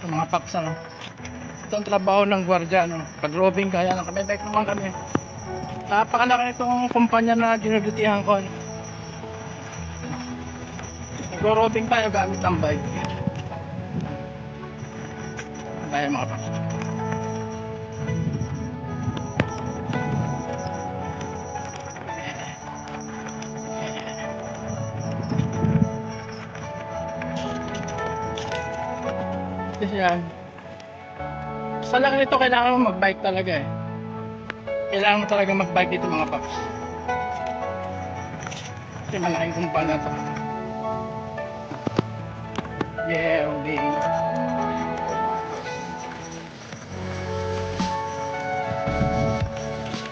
Mga paps, ano, ito ang trabaho ng gwardiya, no? Pag roving kaya kami bike naman kami, napakalaki itong kumpanya na dinudutihan ko, ano? Nag-roving tayo gamit ang bike tayo mga paps. Kasi yan, sa laki nito kailangan mo mag-bike talaga eh. Kailangan mo talaga mag-bike dito mga paps. Kasi malaking kumpanya to. Yeah, okay.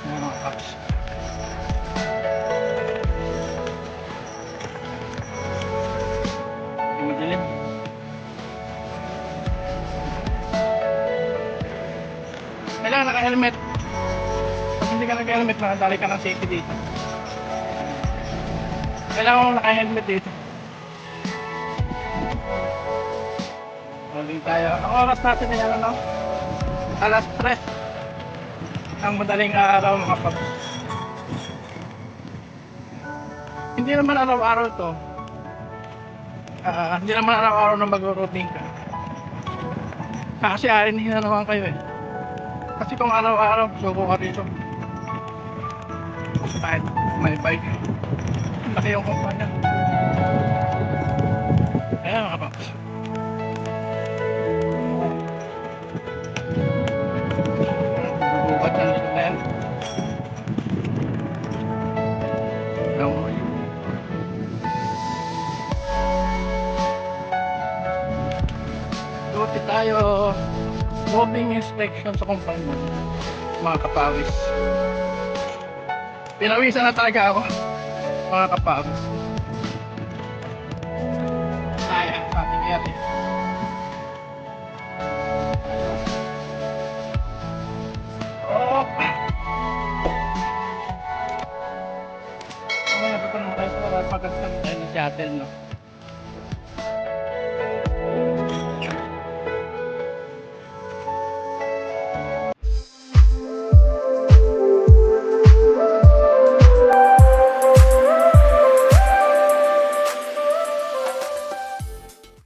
Ayan mga paps. Yung madilim. Kailangan naka-helmet. Pag hindi ka naka-helmet, nakadali ka ng safety dito. Kailangan mo naka-helmet dito. Rolling tayo. Ang oras natin ay ano, 3:00 ang madaling araw mga paps. Hindi naman araw-araw to. Hindi naman araw-araw na mag-routing ka. Kasi aanihin na naman kayo eh. Kasi kung araw-araw, suko ka rito. Kahit may bike. Laki yung kumpanya. Ayan mga paps. Bubukat ng dito na yan. Duty tayo. Moving inspection sa kumpanya. Mga kapawis. Pinawisan na talaga ako. Mga kapawis. Kaya, ating area. Oh! Mamaya pa naman tayo sa pagkakasama tayo ng shuttle, no?